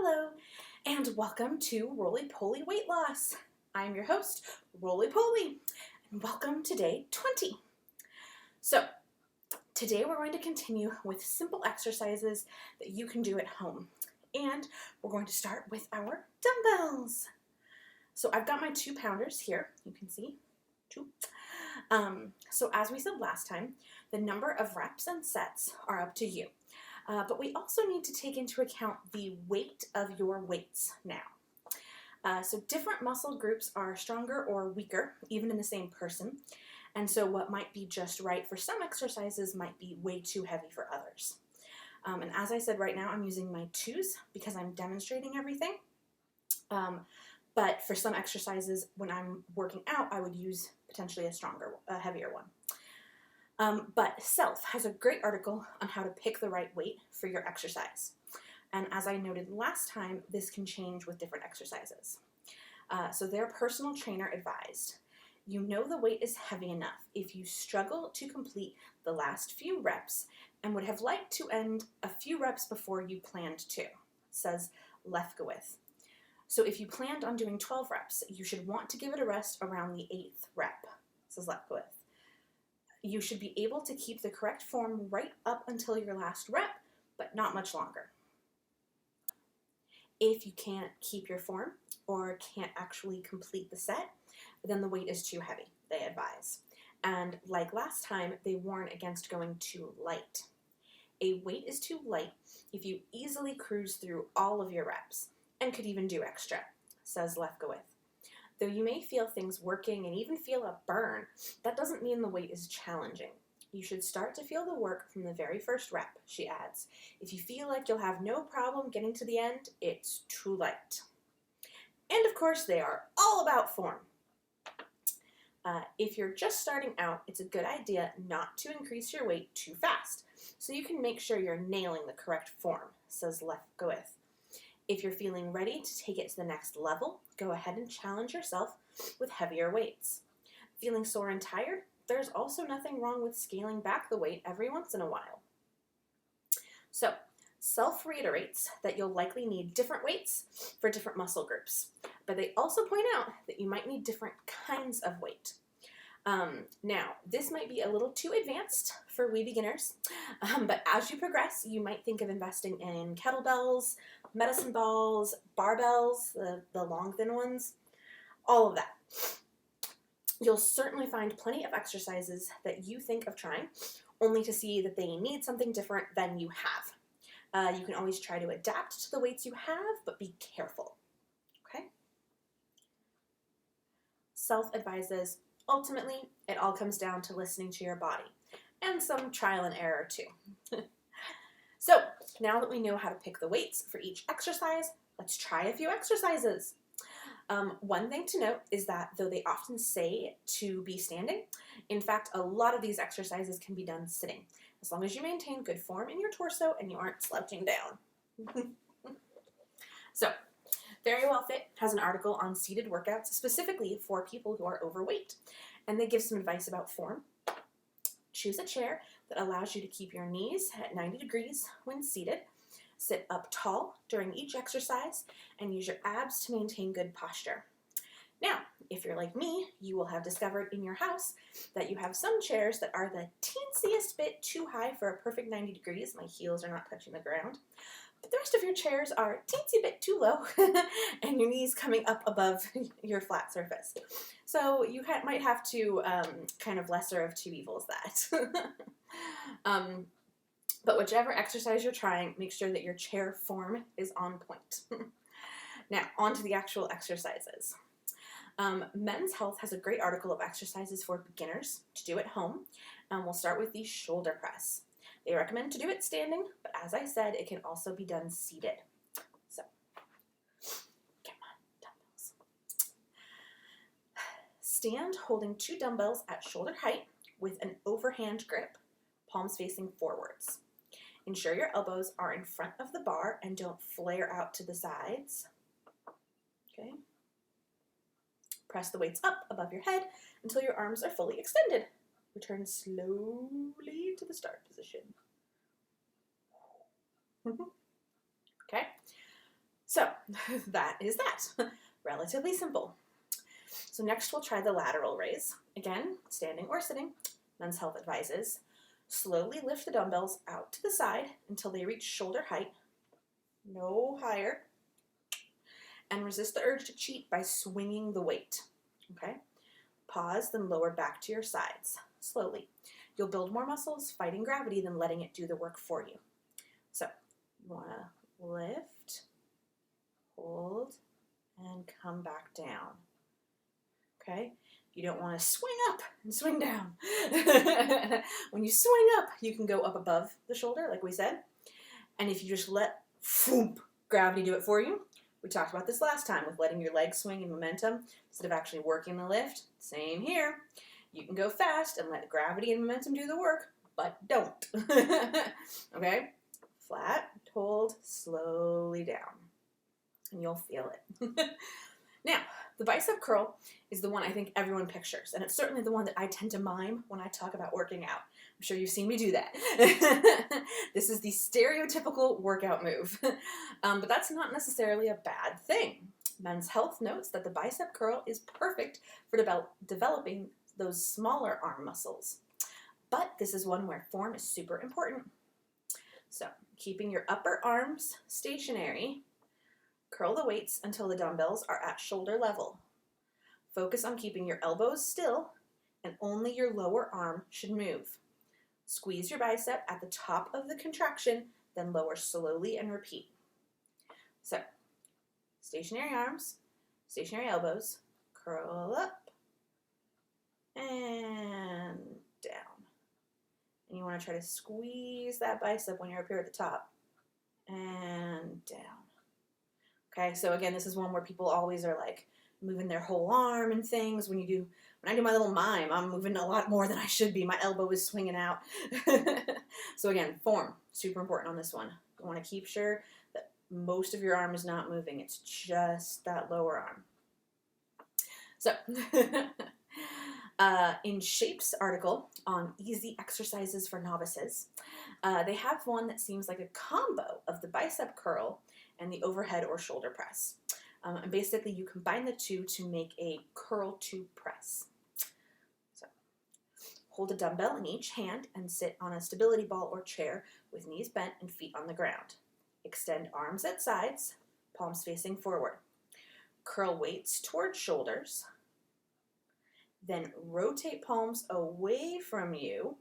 Hello, and welcome to Roly Poly Weight Loss. I'm your host, Roly Poly, and welcome to day 20. So, today we're going to continue with simple exercises that you can do at home. And we're going to start with our dumbbells. So I've got my 2-pounders here, you can see, 2. So as we said last time, the number of reps and sets are up to you. But we also need to take into account the weight of your weights now. So different muscle groups are stronger or weaker, even in the same person. And so what might be just right for some exercises might be way too heavy for others. And as I said, right now I'm using my 2s because I'm demonstrating everything. But for some exercises, when I'm working out, I would use potentially a heavier one. But Self has a great article on how to pick the right weight for your exercise. And as I noted last time, this can change with different exercises. So their personal trainer advised, you know the weight is heavy enough if you struggle to complete the last few reps and would have liked to end a few reps before you planned to, says Lefkowitz. So if you planned on doing 12 reps, you should want to give it a rest around the 8th rep, says Lefkowitz. You should be able to keep the correct form right up until your last rep, but not much longer. If you can't keep your form or can't actually complete the set, then the weight is too heavy, they advise. And like last time, they warn against going too light. A weight is too light if you easily cruise through all of your reps and could even do extra, says Lefkowitz. Though you may feel things working and even feel a burn, that doesn't mean the weight is challenging. You should start to feel the work from the very first rep, she adds. If you feel like you'll have no problem getting to the end, it's too light. And of course, they are all about form. If you're just starting out, it's a good idea not to increase your weight too fast, so you can make sure you're nailing the correct form, says Lefkowitz. If you're feeling ready to take it to the next level, go ahead and challenge yourself with heavier weights. Feeling sore and tired? There's also nothing wrong with scaling back the weight every once in a while. So, Self reiterates that you'll likely need different weights for different muscle groups, but they also point out that you might need different kinds of weight. Now, this might be a little too advanced for we beginners, but as you progress, you might think of investing in kettlebells, medicine balls, barbells, the long thin ones, all of that. You'll certainly find plenty of exercises that you think of trying, only to see that they need something different than you have. You can always try to adapt to the weights you have, but be careful, okay? Self advises, ultimately, it all comes down to listening to your body, and some trial and error too. So, now that we know how to pick the weights for each exercise, let's try a few exercises. One thing to note is that though they often say to be standing, in fact, a lot of these exercises can be done sitting, as long as you maintain good form in your torso and you aren't slouching down. So, Very Well Fit has an article on seated workouts specifically for people who are overweight, and they give some advice about form. Choose a chair that allows you to keep your knees at 90 degrees when seated. Sit up tall during each exercise and use your abs to maintain good posture. Now, if you're like me, you will have discovered in your house that you have some chairs that are the teensiest bit too high for a perfect 90 degrees. My heels are not touching the ground. But the rest of your chairs are a teensy bit too low and your knees coming up above your flat surface. So you might have to kind of lesser of two evils that. But whichever exercise you're trying, make sure that your chair form is on point. Now, on to the actual exercises. Men's Health has a great article of exercises for beginners to do at home. We'll start with the shoulder press. They recommend to do it standing, but as I said, it can also be done seated. So, come on, dumbbells. Stand holding 2 dumbbells at shoulder height with an overhand grip, palms facing forwards. Ensure your elbows are in front of the bar and don't flare out to the sides. Okay. Press the weights up above your head until your arms are fully extended. Return slowly to the start position. Okay, so that is that. Relatively simple. So next we'll try the lateral raise. Again, standing or sitting. Men's Health advises, slowly lift the dumbbells out to the side until they reach shoulder height, no higher, and resist the urge to cheat by swinging the weight. Okay? Pause, then lower back to your sides, slowly. You'll build more muscles fighting gravity than letting it do the work for you. So, you want to lift, hold, and come back down. Okay? You don't want to swing up and swing down. When you swing up, you can go up above the shoulder, like we said. And if you just let gravity do it for you, we talked about this last time with letting your legs swing in momentum instead of actually working the lift. Same here. You can go fast and let gravity and momentum do the work, but don't. Okay? Flat, hold, slowly down. And you'll feel it. Now, the bicep curl is the one I think everyone pictures, and it's certainly the one that I tend to mime when I talk about working out. I'm sure you've seen me do that. This is the stereotypical workout move, but that's not necessarily a bad thing. Men's Health notes that the bicep curl is perfect for developing those smaller arm muscles, but this is one where form is super important. So, keeping your upper arms stationary, curl the weights until the dumbbells are at shoulder level. Focus on keeping your elbows still, and only your lower arm should move. Squeeze your bicep at the top of the contraction, then lower slowly and repeat. So, stationary arms, stationary elbows, curl up, and down. And you want to try to squeeze that bicep when you're up here at the top, and down. Okay, so again, this is one where people always are like moving their whole arm and things. When I do my little mime, I'm moving a lot more than I should be. My elbow is swinging out. So again, form, super important on this one. You want to keep sure that most of your arm is not moving. It's just that lower arm. So, in Shape's article on easy exercises for novices, they have one that seems like a combo of the bicep curl and the overhead or shoulder press. And basically you combine the two to make a curl to press. So hold a dumbbell in each hand and sit on a stability ball or chair with knees bent and feet on the ground. Extend arms at sides, palms facing forward. Curl weights toward shoulders. Then rotate palms away from you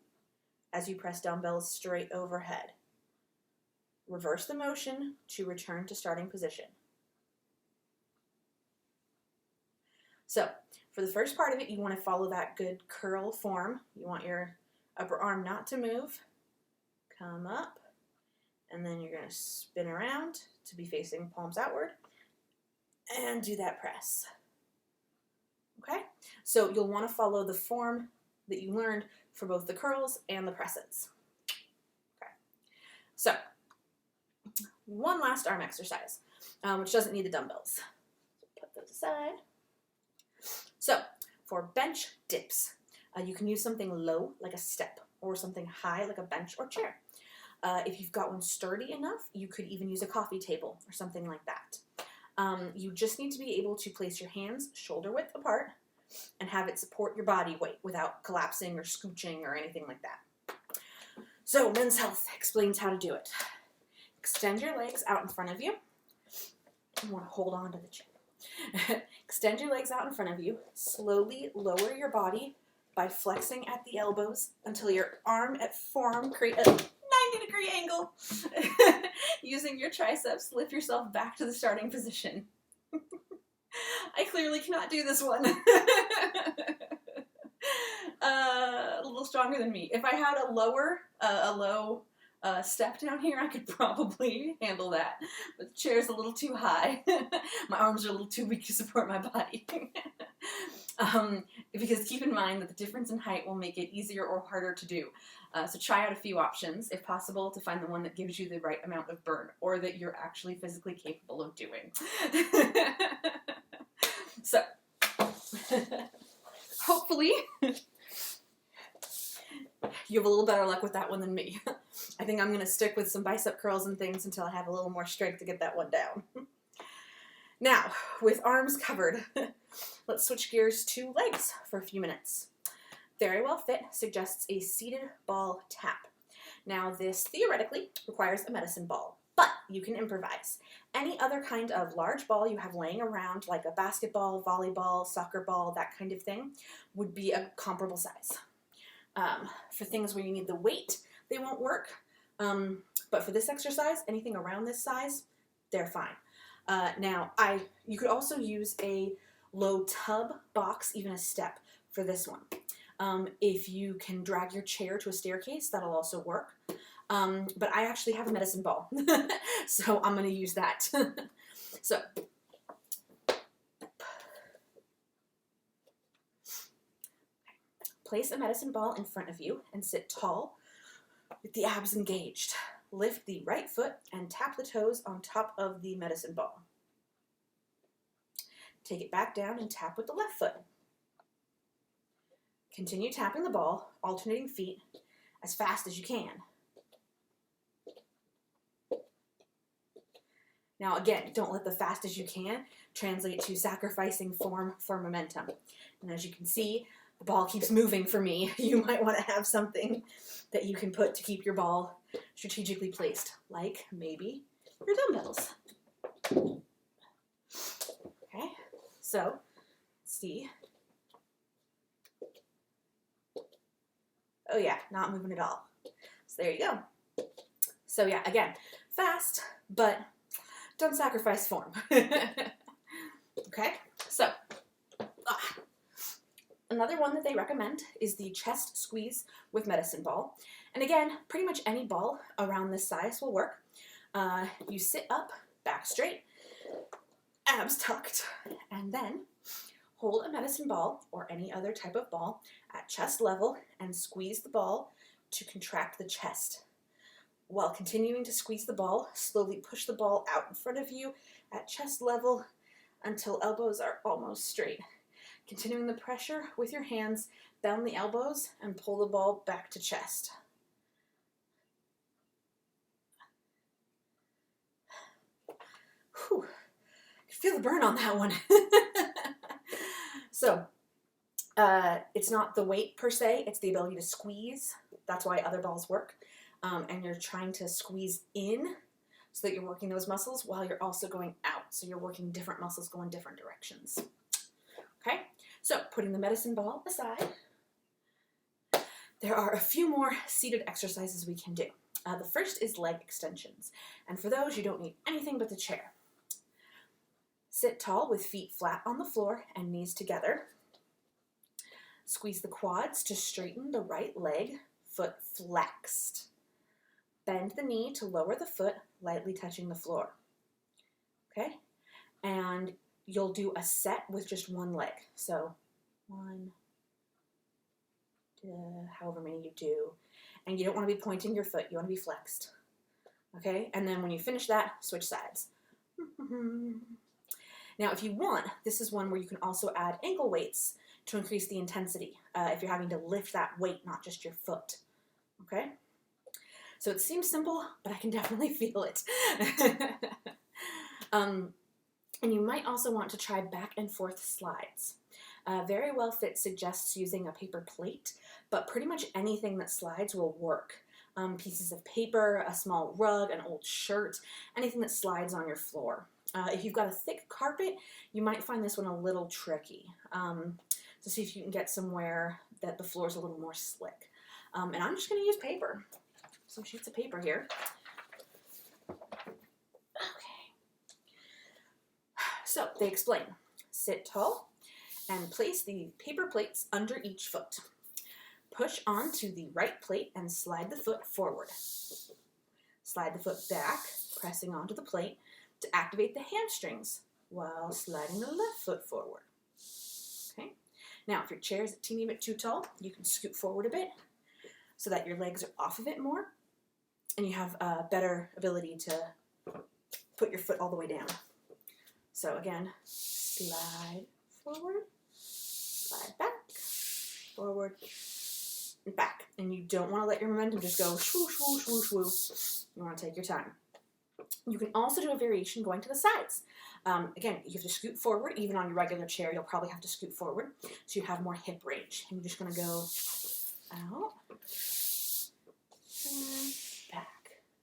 as you press dumbbells straight overhead. Reverse the motion to return to starting position. So, for the first part of it, you want to follow that good curl form. You want your upper arm not to move. Come up, and then you're going to spin around to be facing palms outward, and do that press. Okay? So, you'll want to follow the form that you learned for both the curls and the presses. Okay. So, one last arm exercise, which doesn't need the dumbbells. So put those aside. So, for bench dips, you can use something low, like a step, or something high, like a bench or chair. If you've got one sturdy enough, you could even use a coffee table or something like that. You just need to be able to place your hands shoulder width apart and have it support your body weight without collapsing or scooching or anything like that. So, Men's Health explains how to do it. Extend your legs out in front of you. You want to hold on to the chair. Extend your legs out in front of you. Slowly lower your body by flexing at the elbows until your arm at forearm create a 90-degree angle. Using your triceps, lift yourself back to the starting position. I clearly cannot do this one. A little stronger than me. If I had a low step down here, I could probably handle that. But the chair's a little too high. My arms are a little too weak to support my body. Because keep in mind that the difference in height will make it easier or harder to do. So try out a few options, if possible, to find the one that gives you the right amount of burn, or that you're actually physically capable of doing. So, hopefully, you have a little better luck with that one than me. I think I'm going to stick with some bicep curls and things until I have a little more strength to get that one down. Now, with arms covered, let's switch gears to legs for a few minutes. Very Well Fit suggests a seated ball tap. Now, this theoretically requires a medicine ball, but you can improvise. Any other kind of large ball you have laying around, like a basketball, volleyball, soccer ball, that kind of thing, would be a comparable size. For things where you need the weight, they won't work. But for this exercise, anything around this size, they're fine. Now, you could also use a low tub box, even a step, for this one. If you can drag your chair to a staircase, that'll also work. But I actually have a medicine ball, so I'm going to use that. So, place a medicine ball in front of you and sit tall with the abs engaged. Lift the right foot and tap the toes on top of the medicine ball. Take it back down and tap with the left foot. Continue tapping the ball, alternating feet, as fast as you can. Now again, don't let the fast as you can translate to sacrificing form for momentum. And as you can see, the ball keeps moving for me. You might want to have something that you can put to keep your ball strategically placed, like maybe your dumbbells. Okay, so let's see. Oh yeah, not moving at all. So there you go. So yeah, again, fast, but don't sacrifice form. Okay, so another one that they recommend is the chest squeeze with medicine ball. And again, pretty much any ball around this size will work. You sit up, back straight, abs tucked, and then hold a medicine ball or any other type of ball at chest level and squeeze the ball to contract the chest. While continuing to squeeze the ball, slowly push the ball out in front of you at chest level until elbows are almost straight. Continuing the pressure with your hands, bend the elbows and pull the ball back to chest. Whew. I can feel the burn on that one. So, it's not the weight per se, it's the ability to squeeze. That's why other balls work. And you're trying to squeeze in so that you're working those muscles while you're also going out. So you're working different muscles going different directions. Okay, so putting the medicine ball aside, there are a few more seated exercises we can do. The first is leg extensions. And for those, you don't need anything but the chair. Sit tall with feet flat on the floor and knees together. Squeeze the quads to straighten the right leg, foot flexed. Bend the knee to lower the foot, lightly touching the floor. Okay? And you'll do a set with just one leg. So 1, 2, however many you do. And you don't want to be pointing your foot. You want to be flexed. Okay? And then when you finish that, switch sides. Now, if you want, this is one where you can also add ankle weights to increase the intensity if you're having to lift that weight, not just your foot. Okay? So it seems simple, but I can definitely feel it. And you might also want to try back and forth slides. Very Well Fit suggests using a paper plate, but pretty much anything that slides will work. Pieces of paper, a small rug, an old shirt, anything that slides on your floor. If you've got a thick carpet, you might find this one a little tricky. So see if you can get somewhere that the floor is a little more slick. And I'm just going to use paper. Some sheets of paper here. Okay. So they explain. Sit tall and place the paper plates under each foot. Push onto the right plate and slide the foot forward. Slide the foot back, pressing onto the plate to activate the hamstrings while sliding the left foot forward. Okay. Now, if your chair is a teeny bit too tall, you can scoot forward a bit so that your legs are off of it more, and you have a better ability to put your foot all the way down. So again, slide forward, slide back, forward, and back. And you don't want to let your momentum just go swoosh, swoosh, swoosh, swoosh. You want to take your time. You can also do a variation going to the sides. Again, you have to scoot forward. Even on your regular chair, you'll probably have to scoot forward so you have more hip range. And you're just going to go out and back.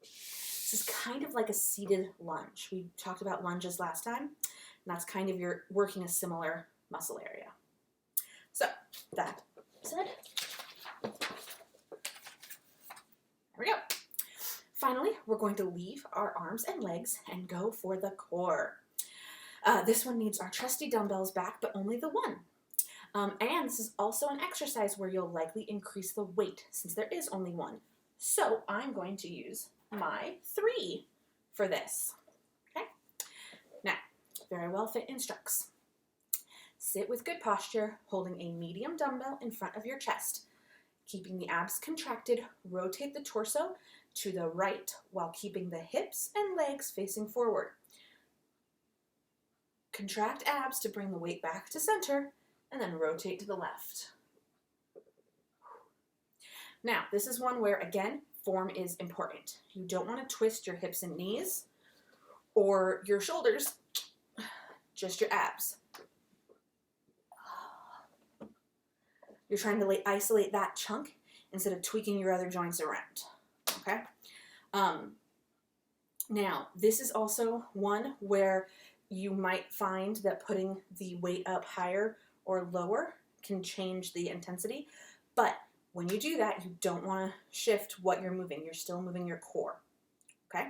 This is kind of like a seated lunge. We talked about lunges last time, and that's kind of you're working a similar muscle area. So, that said, there we go. Finally, we're going to leave our arms and legs and go for the core. This one needs our trusty dumbbells back, but only the one. And this is also an exercise where you'll likely increase the weight since there is only one. So I'm going to use my 3 for this. Okay? Now, Very Well Fit instructs. Sit with good posture, holding a medium dumbbell in front of your chest. Keeping the abs contracted, rotate the torso to the right while keeping the hips and legs facing forward. Contract abs to bring the weight back to center, and then rotate to the left. Now, this is one where, again, form is important. You don't want to twist your hips and knees or your shoulders, just your abs. You're trying to isolate that chunk instead of tweaking your other joints around. Okay? Now, this is also one where you might find that putting the weight up higher or lower can change the intensity, but when you do that, you don't want to shift what you're moving. You're still moving your core. Okay?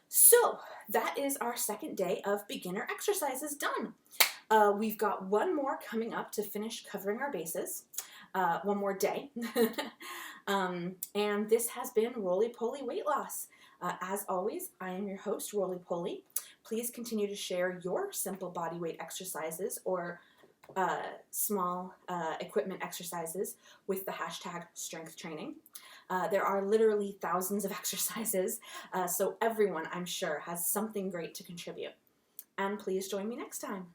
So, that is our second day of beginner exercises done. We've got one more coming up to finish covering our bases. One more day. And this has been Roly Poly Weight Loss. As always, I am your host, Roly Poly. Please continue to share your simple body weight exercises or small equipment exercises with the hashtag strength training. There are literally thousands of exercises, so everyone, I'm sure, has something great to contribute. And please join me next time.